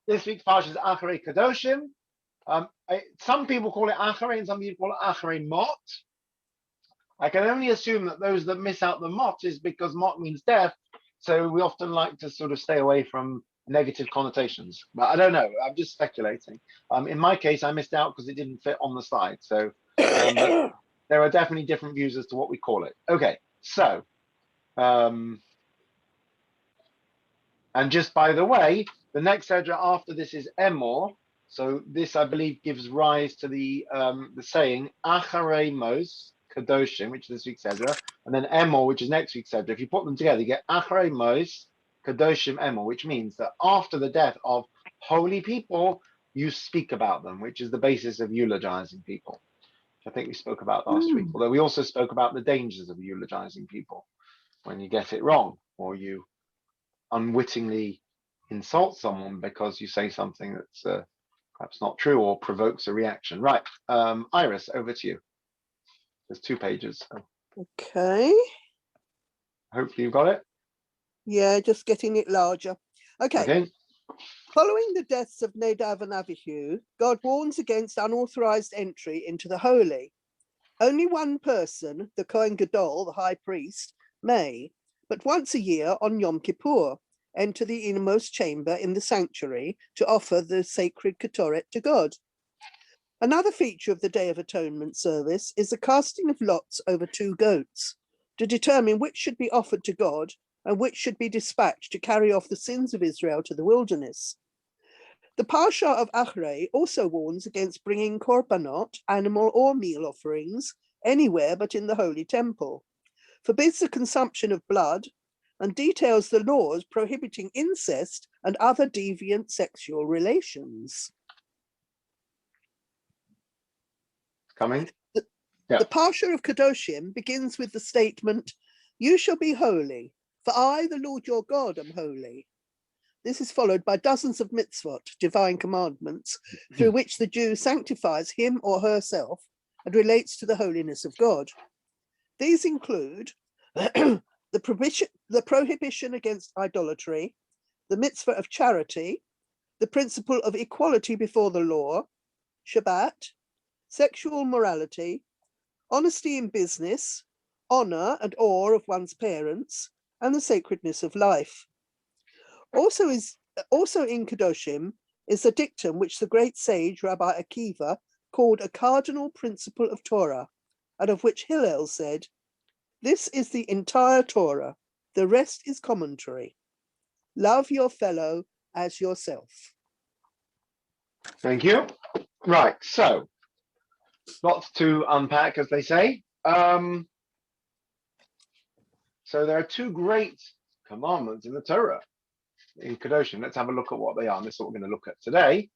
This week's Parsha is Acharei Kedoshim. Some people call it Acharei and some people call it Acharei Mot. I can only assume that those that miss out the Mot is because Mot means death. So we often like to sort of stay away from negative connotations. But I don't know. I'm just speculating. In my case, I missed out because it didn't fit on the slide. So but there are definitely different views as to what we call it. Okay, so and just by the way, the next Edra after this is Emor. So this, I believe, gives rise to the saying Acharei Mos Kadoshim, which is this week's Edra, and then Emor, which is next week's Edra. If you put them together, you get Acharei Mos Kadoshim Emor, which means that after the death of holy people, you speak about them, which is the basis of eulogizing people. I think we spoke about last week. Although we also spoke about the dangers of eulogizing people when you get it wrong or you unwittingly insult someone because you say something that's perhaps not true or provokes a reaction. Right, Iris, over to you. There's 2 pages. So okay. hopefully you've got it. Yeah, just getting it larger. Okay. Following the deaths of Nadav and Abihu, God warns against unauthorized entry into the holy. Only one person, the Kohen Gadol, the high priest, may, but once a year on Yom Kippur, enter the innermost chamber in the sanctuary to offer the sacred Ketoret to God. Another feature of the Day of Atonement service is the casting of lots over 2 goats to determine which should be offered to God and which should be dispatched to carry off the sins of Israel to the wilderness. The Parsha of Acharei also warns against bringing korbanot, animal or meal offerings, anywhere but in the holy temple, forbids the consumption of blood, and details the laws prohibiting incest and other deviant sexual relations. Coming? The Parsha of Kadoshim begins with the statement, "You shall be holy, for I, the Lord your God, am holy." This is followed by dozens of mitzvot, divine commandments, through which the Jew sanctifies him or herself and relates to the holiness of God. These include the prohibition against idolatry, the mitzvah of charity, the principle of equality before the law, Shabbat, sexual morality, honesty in business, honor and awe of one's parents, and the sacredness of life. Also in Kadoshim is the dictum which the great sage Rabbi Akiva called a cardinal principle of Torah, and of which Hillel said, "This is the entire Torah, the rest is commentary. Love your fellow as yourself." Thank you. Right, so lots to unpack, as they say. So there are 2 great commandments in the Torah, in Kadoshan. Let's have a look at what they are, and this is what we're going to look at today.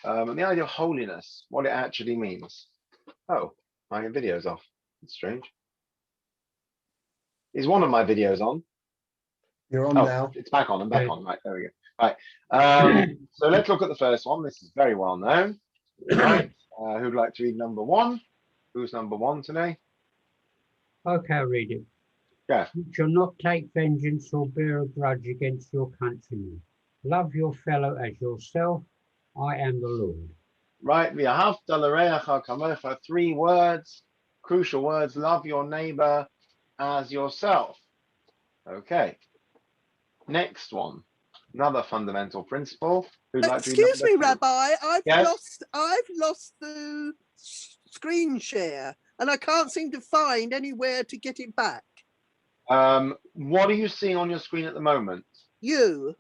And the idea of holiness, what it actually means. Oh, my video's off. It's strange. Is one of my videos on? You're on now. It's back on. I'm back on. Right, there we go. Right. So let's look at the first one. This is very well known. Right. Who'd like to read number 1? Who's number 1 today? Okay, I'll read it. Yeah. You shall not take vengeance or bear a grudge against your countrymen. Love your fellow as yourself. I am the Lord. Right. V'ahavta l'reacha kamocha. 3 words, crucial words. Love your neighbor as yourself. Okay. Next one. Another fundamental principle. Who'd like to read Excuse me, number 2? Rabbi. Yes? I've lost the screen share, and I can't seem to find anywhere to get it back. What are you seeing on your screen at the moment? You.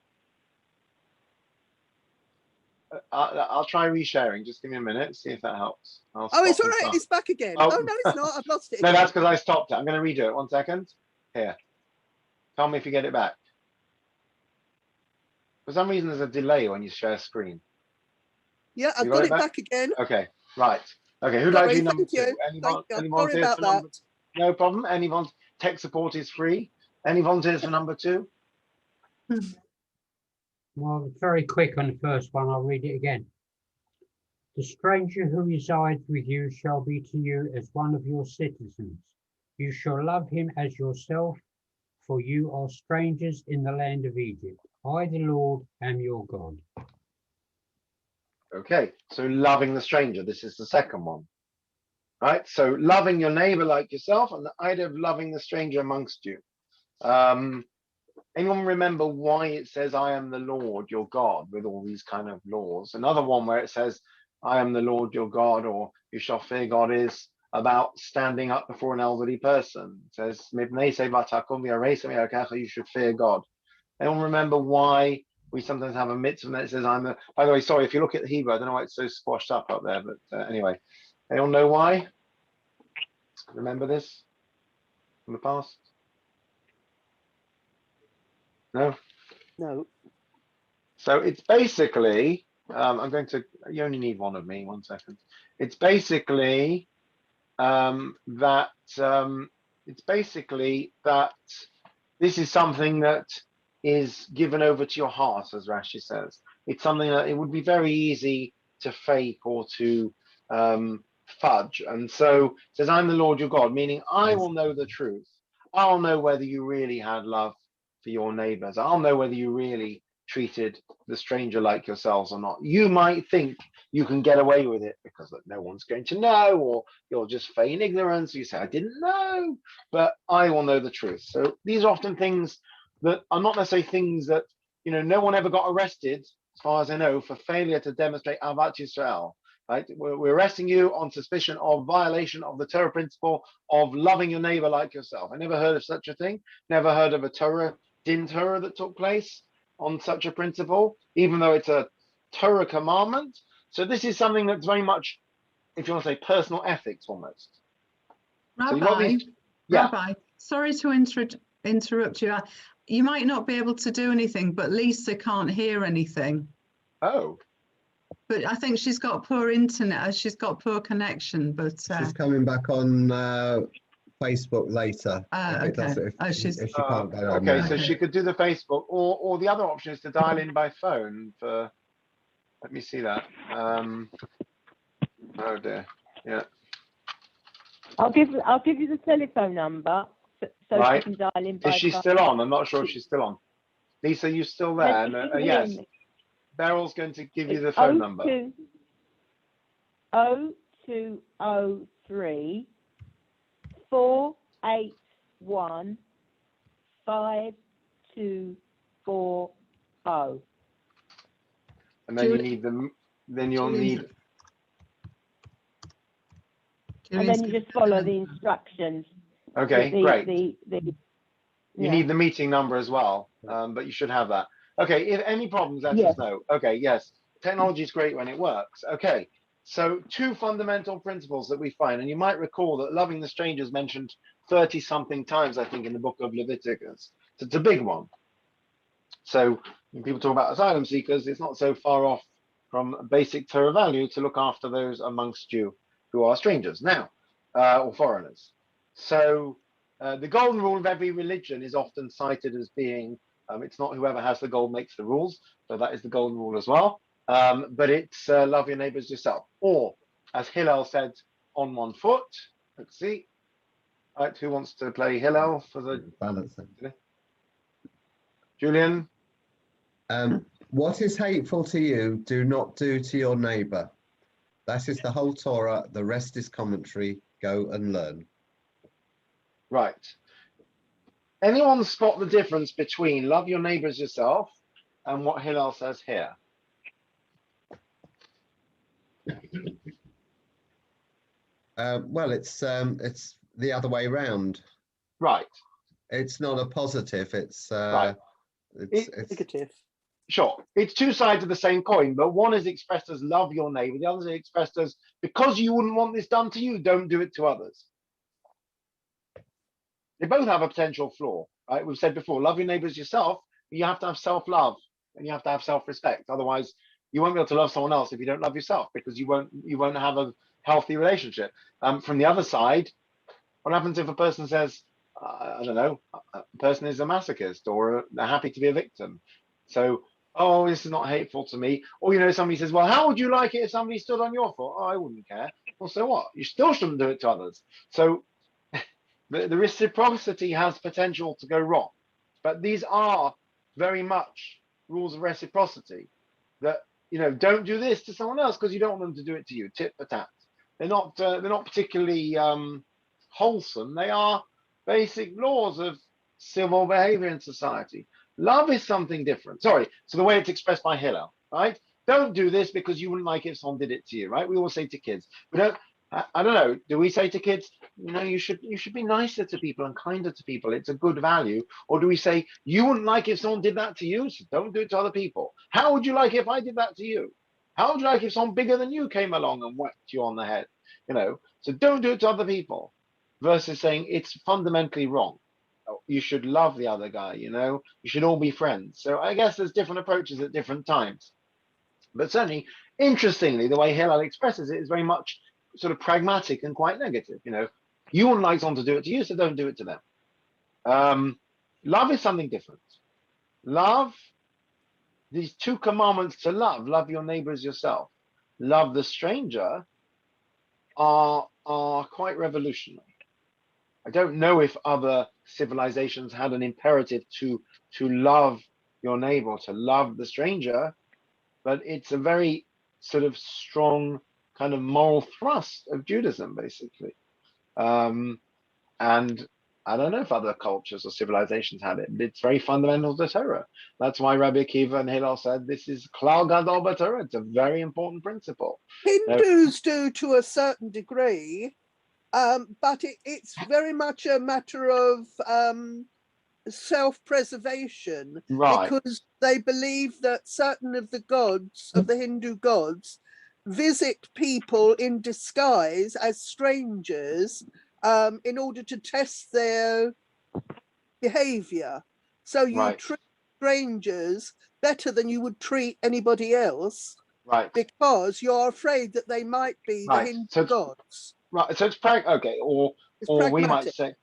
I'll try resharing. Just give me a minute, see if that helps. Oh, it's all right. It's back again. Oh, no, it's not. I've lost it No, again. that's because I stopped it. I'm going to redo it. 1 second. Here. Tell me if you get it back. For some reason, there's a delay when you share screen. Yeah, I've got it back again. Okay, right. Okay, who'd like to do number 2? Any volunteers about for that. number 2? No problem. Any tech support is free. Any volunteers for number 2? Well, very quick on the first one. I'll read it again. The stranger who resides with you shall be to you as one of your citizens. You shall love him as yourself, for you are strangers in the land of Egypt. I, the Lord, am your God. Okay, so loving the stranger, this is the second one. Right, so loving your neighbor like yourself, and the idea of loving the stranger amongst you. Anyone remember why it says, I am the Lord your God, with all these kind of laws? Another one where it says, I am the Lord your God, or you shall fear God, is about standing up before an elderly person. It says, you should fear God. Anyone remember why we sometimes have a mitzvah that says, I'm the, by the way, sorry, if you look at the Hebrew, I don't know why it's so squashed up there, but anyway, anyone know why? Remember this from the past? No? No. So it's basically, I'm going to, you only need one of me, 1 second. It's basically that this is something that is given over to your heart, as Rashi says. It's something that it would be very easy to fake or to fudge. And so it says, I'm the Lord your God, meaning I will know the truth. I'll know whether you really had love for your neighbors. I'll know whether you really treated the stranger like yourselves or not. You might think you can get away with it because no one's going to know, or you'll just feign ignorance. You say, I didn't know, but I will know the truth. So these are often things that are not necessarily things that, no one ever got arrested, as far as I know, for failure to demonstrate Avat Yisrael. Right? We're arresting you on suspicion of violation of the Torah principle of loving your neighbor like yourself. I never heard of such a thing. Never heard of a Torah, din Torah that took place on such a principle, even though it's a Torah commandment. So this is something that's very much, if you want to say, personal ethics almost. Rabbi, So yeah. Rabbi, sorry to interrupt you. You might not be able to do anything, but Lisa can't hear anything. Oh. But I think she's got poor internet. She's got poor connection. But she's coming back on Facebook later. Okay. If she can't go on okay, now. so she could do the Facebook, or the other option is to dial in by phone. For let me see that. Oh dear. Yeah. I'll give you the telephone number so right. she can dial in by phone. Is she still on? I'm not sure if she's still on. Lisa, you still there? No, yes. Beryl's going to give you the phone number. 0203 481 5240. And then you need them. Then you'll need. And then you just follow the instructions. Okay, great. You need the meeting number as well, but you should have that. Okay, if any problems, let us know. Okay, yes, technology is great when it works. Okay, so 2 fundamental principles that we find, and you might recall that loving the stranger is mentioned 30-something times, I think, in the book of Leviticus. So it's a big one. So when people talk about asylum seekers, it's not so far off from basic Torah value to look after those amongst you who are strangers now, or foreigners. So the golden rule of every religion is often cited as being, it's not whoever has the gold makes the rules, so that is the golden rule as well. But it's love your neighbors yourself. Or, as Hillel said, on one foot. Let's see. Right, who wants to play Hillel for the balancing? Julian? What is hateful to you, do not do to your neighbor. That is the whole Torah. The rest is commentary. Go and learn. Right. Anyone spot the difference between love your neighbors yourself and what Hillel says here? Well, it's the other way round. Right. It's not a positive. It's right. It's negative. Sure. It's 2 sides of the same coin, but one is expressed as love your neighbor. The other is expressed as because you wouldn't want this done to you, don't do it to others. They both have a potential flaw, right? We've said before, love your neighbors yourself, but you have to have self-love and you have to have self-respect. Otherwise, you won't be able to love someone else if you don't love yourself, because you won't have a healthy relationship. From the other side, what happens if a person says, I don't know, a person is a masochist or they're happy to be a victim? So, oh, this is not hateful to me. Or, somebody says, well, how would you like it if somebody stood on your foot? Oh, I wouldn't care. Well, so what? You still shouldn't do it to others. So the reciprocity has potential to go wrong. But these are very much rules of reciprocity that, don't do this to someone else because you don't want them to do it to you. Tit for tat. They're not particularly wholesome. They are basic laws of civil behavior in society. Love is something different. Sorry. So the way it's expressed by Hillel, right? Don't do this because you wouldn't like it if someone did it to you, right? We always say to kids, we don't. I don't know. Do we say to kids, you should be nicer to people and kinder to people? It's a good value. Or do we say you wouldn't like if someone did that to you, so don't do it to other people? How would you like if I did that to you? How would you like if someone bigger than you came along and whacked you on the head? So don't do it to other people. Versus saying it's fundamentally wrong. You should love the other guy. You should all be friends. So I guess there's different approaches at different times. But certainly, interestingly, the way Hillel expresses it is very much sort of pragmatic and quite negative. You wouldn't like someone to do it to you, so don't do it to them. Love is something different. Love, these two commandments to love your neighbor as yourself, love the stranger, are quite revolutionary. I don't know if other civilizations had an imperative to love your neighbor, to love the stranger, but it's a very sort of strong kind of moral thrust of Judaism, basically. And I don't know if other cultures or civilizations had it, but it's very fundamental to Torah. That's why Rabbi Akiva and Hillel said this is klal gadol b'Torah. It's a very important principle. Hindus do to a certain degree, but it's very much a matter of self-preservation, right? Because they believe that certain of the gods, of the Hindu gods, visit people in disguise as strangers in order to test their behavior. So you treat strangers better than you would treat anybody else, right? Because you're afraid that they might be the Hindu gods. Right. So it's okay, or we might pragmatic. say,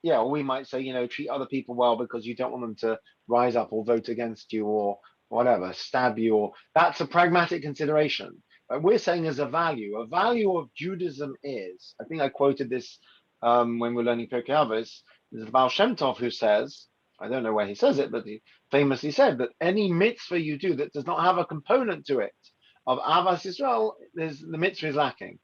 yeah, or we might say, treat other people well because you don't want them to rise up or vote against you or whatever, stab you, or that's a pragmatic consideration. But we're saying as a value of Judaism is, I think I quoted this when we were learning Pirkei Avos, there's Baal Shem Tov who says, I don't know where he says it, but he famously said that any mitzvah you do that does not have a component to it of Avas Yisrael, the mitzvah is lacking.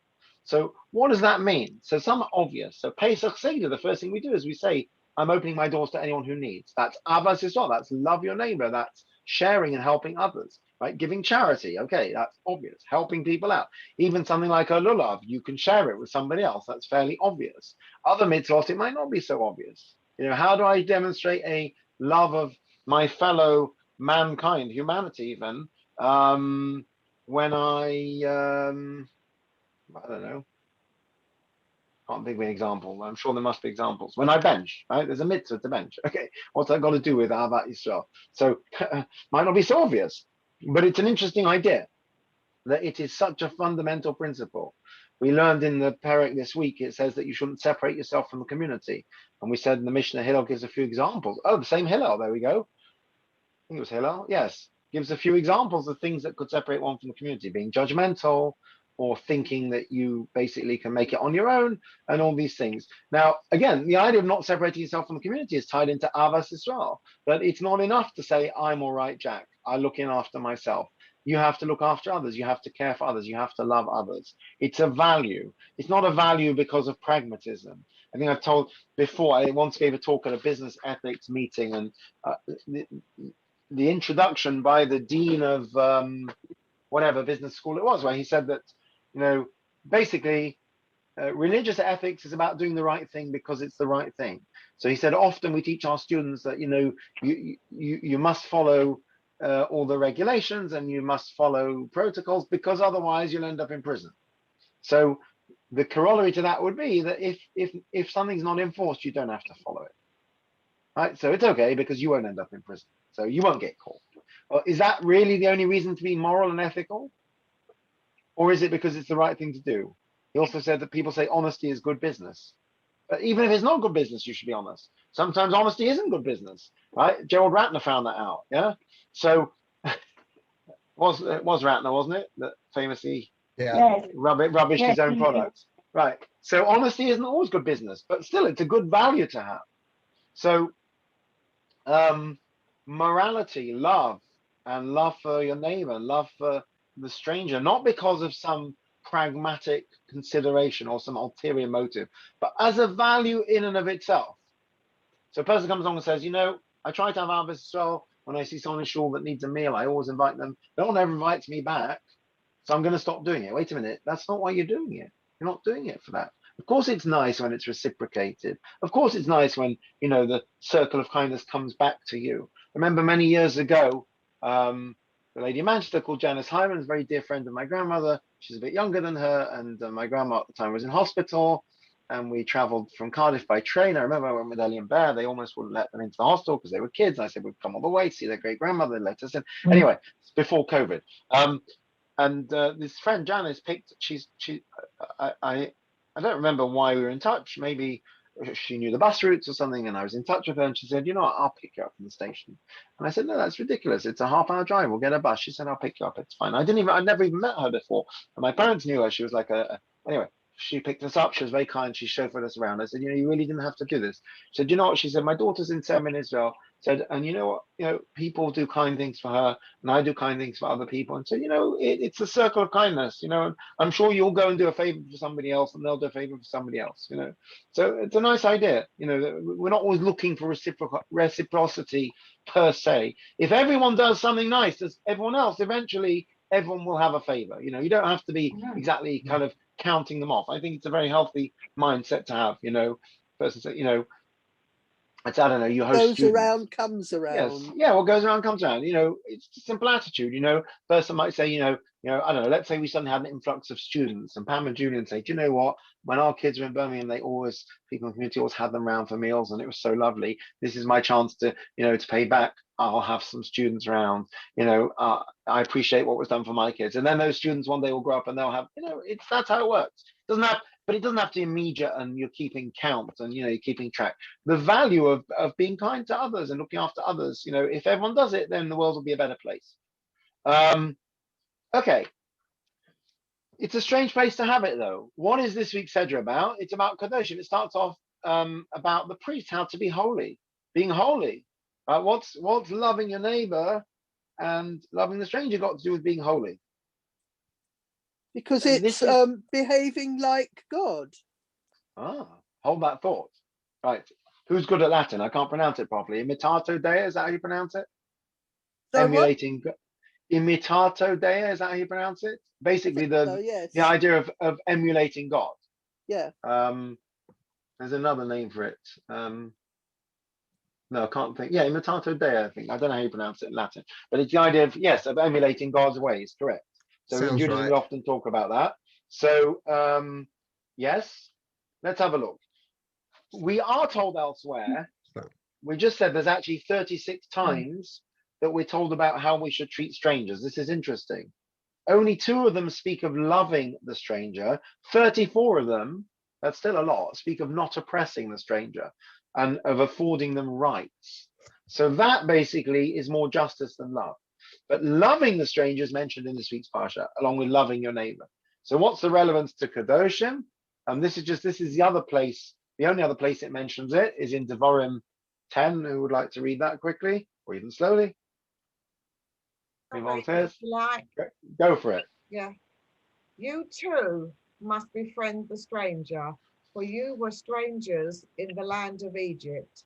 So what does that mean? So some are obvious. So Pesach Seder, the first thing we do is we say, I'm opening my doors to anyone who needs. That's Avas Yisrael. That's love your neighbor. That's sharing and helping others, right? Giving charity. Okay, that's obvious. Helping people out. Even something like a lulav, you can share it with somebody else. That's fairly obvious. Other mitzvot, it might not be so obvious. How do I demonstrate a love of my fellow mankind, humanity even, when I don't know. Can't think of an example. I'm sure there must be examples. When I bench, right? There's a mitzvah to bench. Okay, what's that got to do with Ahavat Yisrael? So might not be so obvious, but it's an interesting idea that it is such a fundamental principle. We learned in the Perek this week, it says that you shouldn't separate yourself from the community. And we said in the Mishnah, Hillel gives a few examples. Oh, the same Hillel. There we go. I think it was Hillel. Yes. Gives a few examples of things that could separate one from the community, being judgmental, or thinking that you basically can make it on your own, and all these things. Now, again, the idea of not separating yourself from the community is tied into Avas Yisrael, but it's not enough to say, I'm all right, Jack, I look in after myself. You have to look after others. You have to care for others. You have to love others. It's a value. It's not a value because of pragmatism. I think I've told before, I once gave a talk at a business ethics meeting, and the introduction by the dean of whatever business school it was, where he said that, basically, religious ethics is about doing the right thing because it's the right thing. So he said, often we teach our students that, you must follow all the regulations and you must follow protocols because otherwise you'll end up in prison. So the corollary to that would be that if something's not enforced, you don't have to follow it. Right? So it's okay because you won't end up in prison. So you won't get caught. Well, is that really the only reason to be moral and ethical? Or is it because it's the right thing to do? He also said that people say honesty is good business. But even if it's not good business, you should be honest. Sometimes honesty isn't good business, right? Gerald Ratner found that out, yeah? So it was Ratner, wasn't it? That famously rubbished his own products. Right. So honesty isn't always good business, but still it's a good value to have. So morality, love, and love for your neighbor, love for the stranger, not because of some pragmatic consideration or some ulterior motive, but as a value in and of itself. So a person comes along and says, you know, I try to have Abbas as well. When I see someone in shul that needs a meal, I always invite them. No one ever invites me back, so I'm going to stop doing it. Wait a minute, that's not why you're doing it. You're not doing it for that. Of course, it's nice when it's reciprocated. Of course, it's nice when, you know, the circle of kindness comes back to you. I remember many years ago, the lady in Manchester called Janice Hyman is a very dear friend of my grandmother. She's a bit younger than her, and my grandma at the time was in hospital. And we traveled from Cardiff by train. I remember I went with Ellie and Bear. They almost wouldn't let them into the hostel because they were kids. I said, we'd come all the way to see their great grandmother. They let us in. Anyway, it's before COVID. And this friend Janice picked. I don't remember why we were in touch. Maybe she knew the bus routes or something, and I was in touch with her. And she said, you know what, I'll pick you up from the station. And I said, no, that's ridiculous. It's a half-hour drive. We'll get a bus. She said, I'll pick you up. It's fine. I'd never even met her before. And my parents knew her. She was like anyway. She picked us up. She was very kind. She chauffeured us around. I said, you know, you really didn't have to do this. She said, you know what? She said, my daughter's in SEM in Israel. Said, and you know what? You know, people do kind things for her, and I do kind things for other people. And said, you know, it's a circle of kindness. You know, and I'm sure you'll go and do a favor for somebody else, and they'll do a favor for somebody else. You know, so it's a nice idea. You know, we're not always looking for reciprocity per se. If everyone does something nice to everyone else, eventually everyone will have a favor. You know, you don't have to be exactly kind of counting them off. I think it's a very healthy mindset to have. You know, person say, you know, it's, I don't know, you host goes students. around comes around. Yes, yeah, what goes around comes around. You know, it's a simple attitude. You know, person might say, you know, I don't know. Let's say we suddenly had an influx of students, and Pam and Julian say, do you know what? When our kids were in Birmingham, people in the community always had them around for meals, and it was so lovely. This is my chance to, you know, to pay back. I'll have some students around. You know, I appreciate what was done for my kids, and then those students one day will grow up and they'll have, you know, that's how it works. But it doesn't have to be immediate, and you're keeping count, and you know, you're keeping track. The value of being kind to others and looking after others. You know, if everyone does it, then the world will be a better place. Okay. It's a strange place to have it, though. What is this week's Sedra about? It's about Kadoshan. It starts off about the priest, how to be holy, being holy. What's loving your neighbor and loving the stranger got to do with being holy? Because it's behaving like God. Hold that thought. Right. Who's good at Latin? I can't pronounce it properly. Imitato Dei, is that how you pronounce it? Emulating. Imitato Dei, is that how you pronounce it? Basically, the idea of emulating God. Yeah. There's another name for it. No, I can't think. Yeah, imitato Dei, I think. I don't know how you pronounce it in Latin, but it's the idea of emulating God's ways. Correct. So in Judaism, we often talk about that. So yes, let's have a look. We are told elsewhere. We just said there's actually 36 times that we're told about how we should treat strangers. This is interesting. Only 2 of them speak of loving the stranger. 34 of them, that's still a lot, speak of not oppressing the stranger and of affording them rights. So that basically is more justice than love. But loving the stranger is mentioned in this week's Parsha, along with loving your neighbor. So what's the relevance to Kadoshan? This is the other place. The only other place it mentions it is in Devarim 10. Who would like to read that quickly or even slowly? Volunteers? Like, go for it. Yeah. You too must befriend the stranger, for you were strangers in the land of Egypt.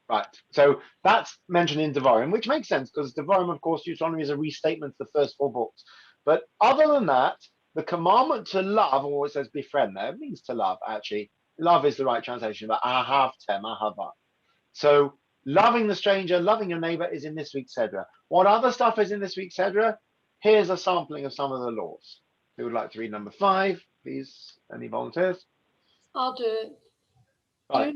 Right. So that's mentioned in Devarim, which makes sense because Devarim, of course, Deuteronomy is a restatement of the first 4 books. But other than that, the commandment to love, or it says befriend there, it means to love, actually. Love is the right translation, but ahavtem, ahava. So loving the stranger, loving your neighbor is in this week's Sedra. What other stuff is in this week's Sedra? Here's a sampling of some of the laws. Who would like to read number 5, please? Any volunteers? I'll do it. Right.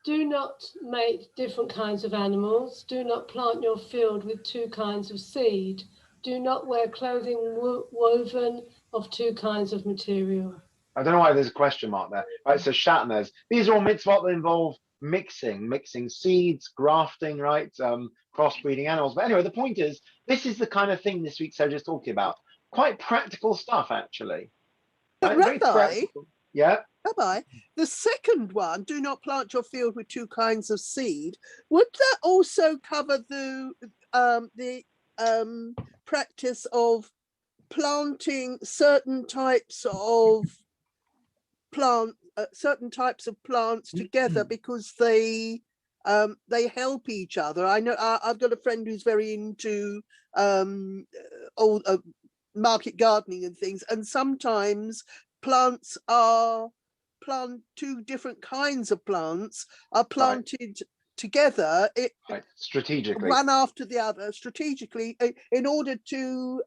Do not make different kinds of animals. Do not plant your field with 2 kinds of seed. Do not wear clothing woven of 2 kinds of material. I don't know why there's a question mark there. Right, so shatnez. These are all mitzvot that involve mixing seeds, grafting, right? Crossbreeding animals. But anyway, the point is, this is the kind of thing this week's Sedra is talking about. Quite practical stuff, actually. But right? Rabbi, yeah. Rabbi, the second one, do not plant your field with 2 kinds of seed. Would that also cover the practice of planting certain types of plants together because they help each other. I know I've got a friend who's very into market gardening and things, and sometimes two different kinds of plants are planted together strategically, one after the other, strategically, in order to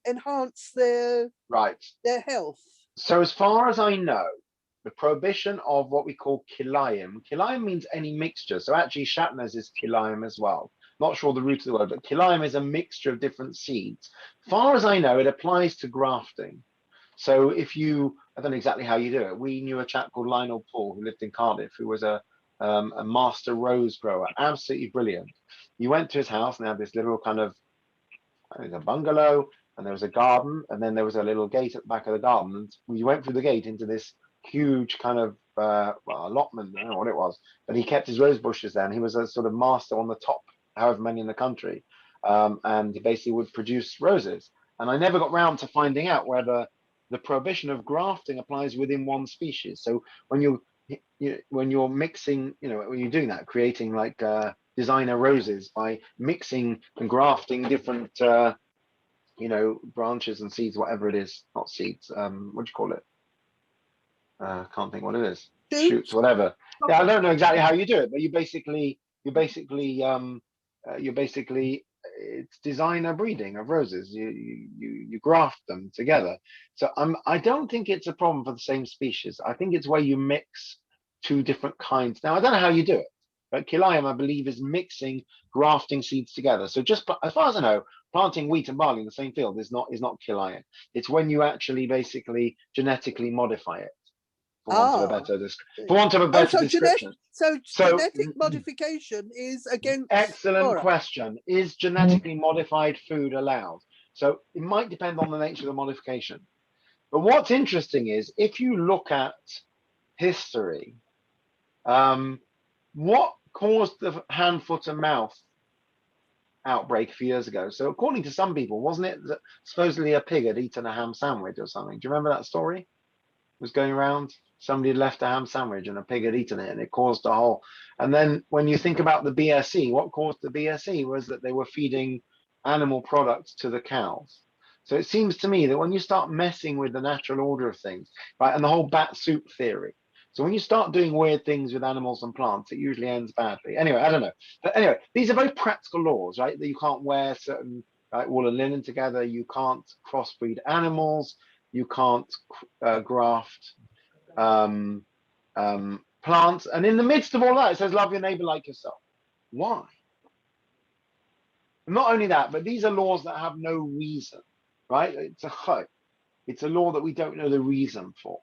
enhance their health. So as far as I know, the prohibition of what we call kilayim means any mixture. So actually shatnez is kilayim as well. Not sure the root of the word, but kilayim is a mixture of different seeds. As far as I know, it applies to grafting. So if you, I don't know exactly how you do it. We knew a chap called Lionel Paul who lived in Cardiff, who was a master rose grower, absolutely brilliant. You went to his house and they had this little kind of, I think, a bungalow, and there was a garden, and then there was a little gate at the back of the garden. And you went through the gate into this huge kind of allotment, I don't know what it was, but he kept his rose bushes there, and he was a sort of master on the top, however many in the country, and he basically would produce roses. And I never got round to finding out whether the prohibition of grafting applies within one species. So when you're mixing, when you're doing that, creating like designer roses by mixing and grafting different branches and seeds, whatever it is, not seeds, what do you call it? Can't think what it is. Shoots, whatever. Yeah, I don't know exactly how you do it, but you basically it's designer breeding of roses. You graft them together. So I don't think it's a problem for the same species. I think it's where you mix two different kinds. Now I don't know how you do it, but kilayim, I believe, is mixing grafting seeds together. So just as far as I know, planting wheat and barley in the same field is not kilayim. It's when you actually basically genetically modify it. For want of a better description. So genetic modification is against excellent Torah. question. Is genetically modified food allowed? So it might depend on the nature of the modification. But what's interesting is if you look at history, what caused the hand, foot, and mouth outbreak a few years ago? So according to some people, wasn't it that supposedly a pig had eaten a ham sandwich or something? Do you remember that story? It was going around. Somebody had left a ham sandwich and a pig had eaten it, and it caused a whole. And then when you think about the BSE, what caused the BSE was that they were feeding animal products to the cows. So it seems to me that when you start messing with the natural order of things, right, and the whole bat soup theory, so when you start doing weird things with animals and plants, it usually ends badly. Anyway, I don't know. But anyway, these are very practical laws, right? That you can't wear certain wool and linen together. You can't crossbreed animals. You can't graft plants. And in the midst of all that, it says, love your neighbor like yourself. Why? And not only that, but these are laws that have no reason, right? It's a chok. It's a law that we don't know the reason for.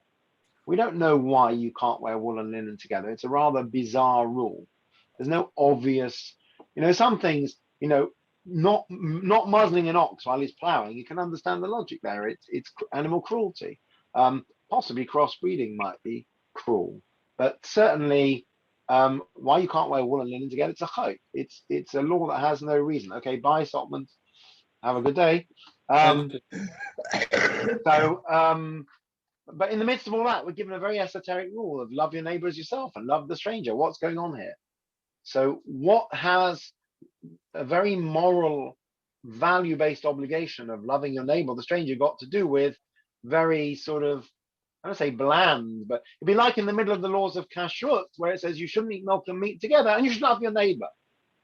We don't know why you can't wear wool and linen together. It's a rather bizarre rule. There's no obvious, some things, not muzzling an ox while he's plowing. You can understand the logic there. It's animal cruelty. Possibly crossbreeding might be cruel, but certainly why you can't wear wool and linen together, it's a chok. It's a law that has no reason. Okay, bye, Solomon. Have a good day. But in the midst of all that, we're given a very esoteric rule of love your neighbor as yourself and love the stranger. What's going on here? So what has a very moral, value-based obligation of loving your neighbor, the stranger, got to do with very sort of, I don't say bland, but it'd be like in the middle of the laws of kashrut, where it says you shouldn't eat milk and meat together and you should love your neighbor.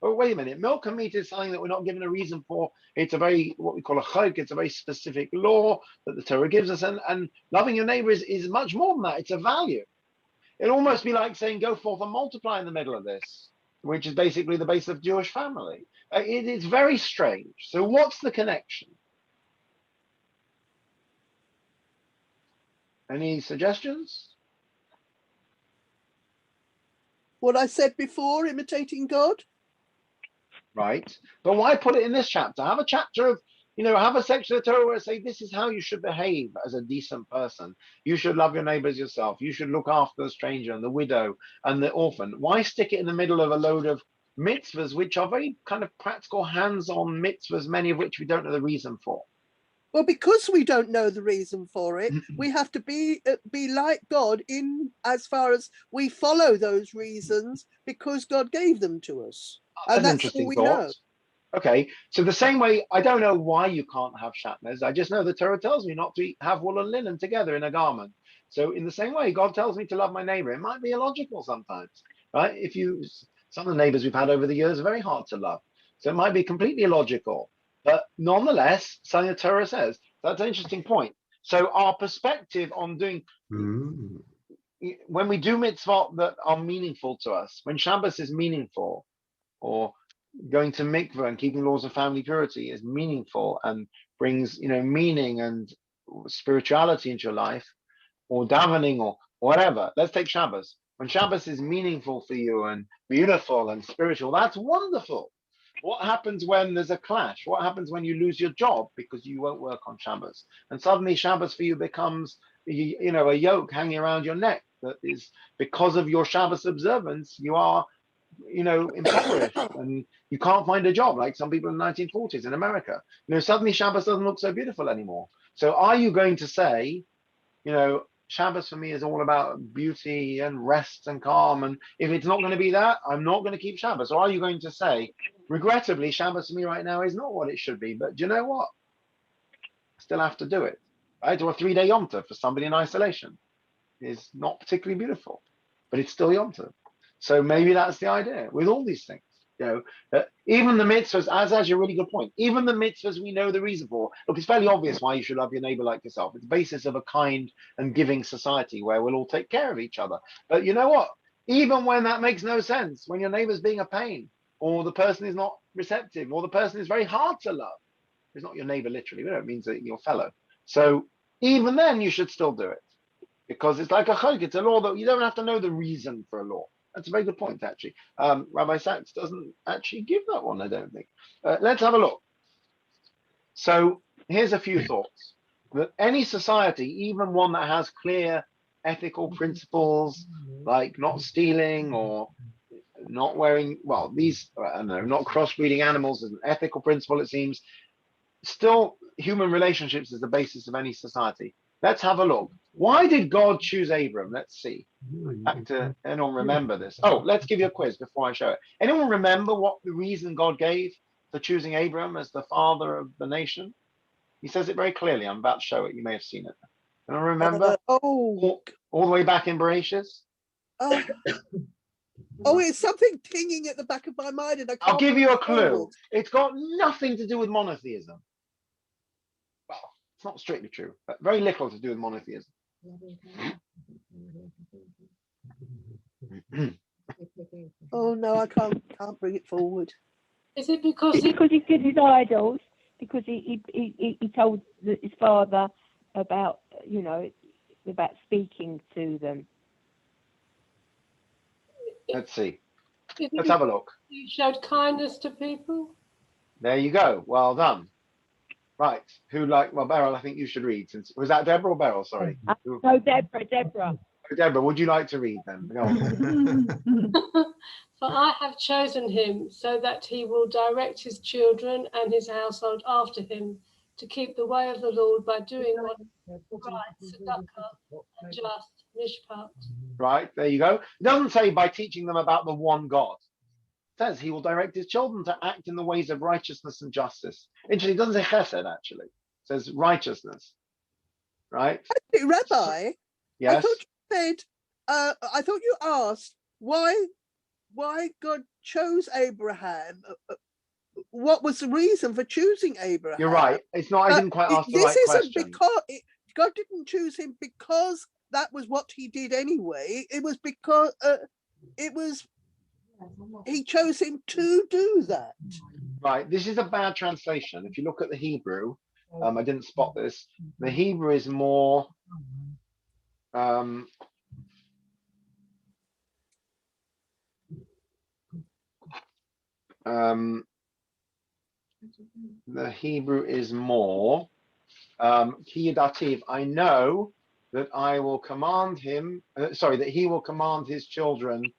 But wait a minute, milk and meat is something that we're not given a reason for. It's a very, what we call a chok, it's a very specific law that the Torah gives us, and loving your neighbor is much more than that. It's a value. It'll almost be like saying go forth and multiply in the middle of this, which is basically the base of Jewish family. It is very strange. So what's the connection? Any suggestions? What I said before, imitating God. Right, but why put it in this chapter? Have a chapter of, have a section of the Torah where it say this is how you should behave as a decent person. You should love your neighbors yourself. You should look after the stranger and the widow and the orphan. Why stick it in the middle of a load of mitzvahs, which are very kind of practical, hands-on mitzvahs, many of which we don't know the reason for? Well, because we don't know the reason for it, we have to be like God in as far as we follow those reasons because God gave them to us. That's And an that's all interesting we thought. know. Okay, so the same way, I don't know why you can't have shatnez. I just know the Torah tells me not to have wool and linen together in a garment. So in the same way, God tells me to love my neighbor. It might be illogical sometimes, right? Some of the neighbors we've had over the years are very hard to love. So it might be completely illogical. But nonetheless, something the Torah says, that's an interesting point. So our perspective on doing, when we do mitzvot that are meaningful to us, when Shabbos is meaningful, or going to mikveh and keeping laws of family purity is meaningful and brings, meaning and spirituality into your life, or davening or whatever. Let's take Shabbos. When Shabbos is meaningful for you and beautiful and spiritual, that's wonderful. What happens when there's a clash? What happens when you lose your job because you won't work on Shabbos? And suddenly Shabbos for you becomes, a yoke hanging around your neck that is because of your Shabbos observance, you are impoverished and you can't find a job like some people in the 1940s in America. Suddenly Shabbos doesn't look so beautiful anymore. So are you going to say, Shabbos for me is all about beauty and rest and calm, and if it's not going to be that, I'm not going to keep Shabbos? Or are you going to say, regrettably, Shabbos for me right now is not what it should be, but do you know what? I still have to do it, right? Or a 3-day Yom Tov for somebody in isolation is not particularly beautiful, but it's still Yom Tov. So maybe that's the idea with all these things. Even the mitzvahs, as a really good point, even the mitzvahs we know the reason for. Look, it's fairly obvious why you should love your neighbor like yourself. It's the basis of a kind and giving society where we'll all take care of each other. But you know what? Even when that makes no sense, when your neighbor's being a pain, or the person is not receptive, or the person is very hard to love, it's not your neighbor literally, but it means that your fellow. So even then, you should still do it because it's like a chok. It's a law that you don't have to know the reason for a law. That's a very good point, actually. Rabbi Sachs doesn't actually give that one, I don't think. Let's have a look. So here's a few thoughts. That any society, even one that has clear ethical principles, like not stealing or not wearing, not crossbreeding animals is an ethical principle, it seems. Still, human relationships is the basis of any society. Let's have a look. Why did God choose Abram? Let's see. Back to anyone remember this? Oh, let's give you a quiz before I show it. Anyone remember what the reason God gave for choosing Abram as the father of the nation? He says it very clearly. I'm about to show it. You may have seen it. Anyone remember? All the way back in Bereshit? It's something pinging at the back of my mind, and I'll give you a clue. It's got nothing to do with monotheism. Well, it's not strictly true, but very little to do with monotheism. Oh no, I can't bring it forward. Is it because he did his idols? Because he told his father about about speaking to them. Let's see. Let's have a look. He showed kindness to people. There you go. Well done. Right. Beryl, I think you should read. Was that Deborah or Beryl? Sorry. No, Deborah. Deborah, would you like to read then? Go on. For I have chosen him so that he will direct his children and his household after him to keep the way of the Lord by doing what is right, tzedakah, and just, mishpat. Right, there you go. It doesn't say by teaching them about the one God. It says he will direct his children to act in the ways of righteousness and justice. Interesting, it doesn't say chesed, actually. It says righteousness. Right? Rabbi, yes? I thought you said, I thought you asked why God chose Abraham. What was the reason for choosing Abraham? You're right. It's not. I didn't quite ask the right question. Because God didn't choose him because that was what he did anyway. It was because he chose him to do that. Right. This is a bad translation. If you look at the Hebrew, I didn't spot this. The Hebrew is more. The Hebrew is more Kidativ. I know that I will command him. That he will command his children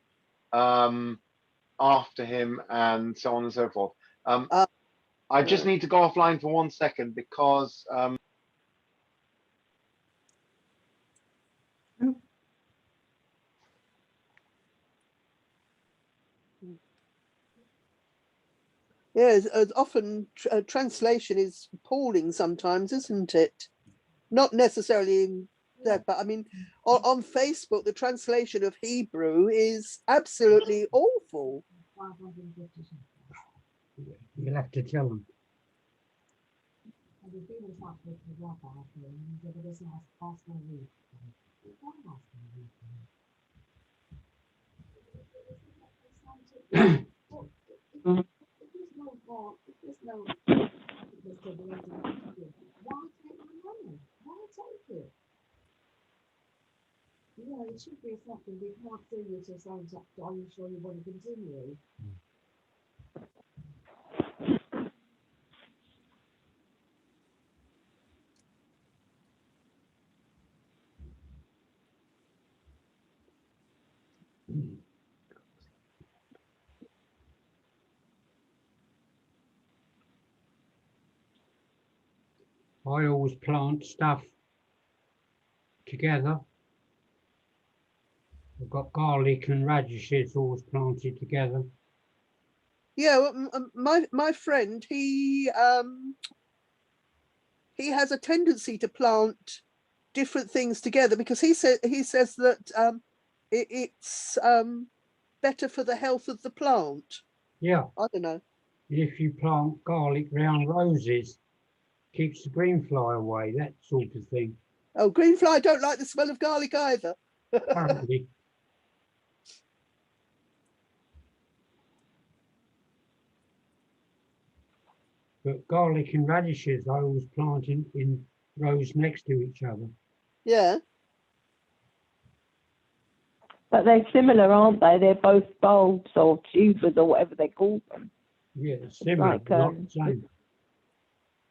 after him, and so on and so forth. I just need to go offline for 1 second because Yeah, as often translation is appalling sometimes, isn't it? Not necessarily in that, but I mean, on Facebook, the translation of Hebrew is absolutely awful. You'll have to tell them. Yeah, it should be something we can't see you to saying, are you sure you want to continue? I always plant stuff together. I've got garlic and radishes always planted together. Yeah, well, my friend, he has a tendency to plant different things together because he says that it's better for the health of the plant. Yeah. I don't know. If you plant garlic round roses, keeps the green fly away, that sort of thing. Oh, green fly don't like the smell of garlic either. Apparently. But garlic and radishes I always plant in rows next to each other. Yeah. But they're similar, aren't they? They're both bulbs or tubers or whatever they call them. Yeah, it's similar, like, not the same.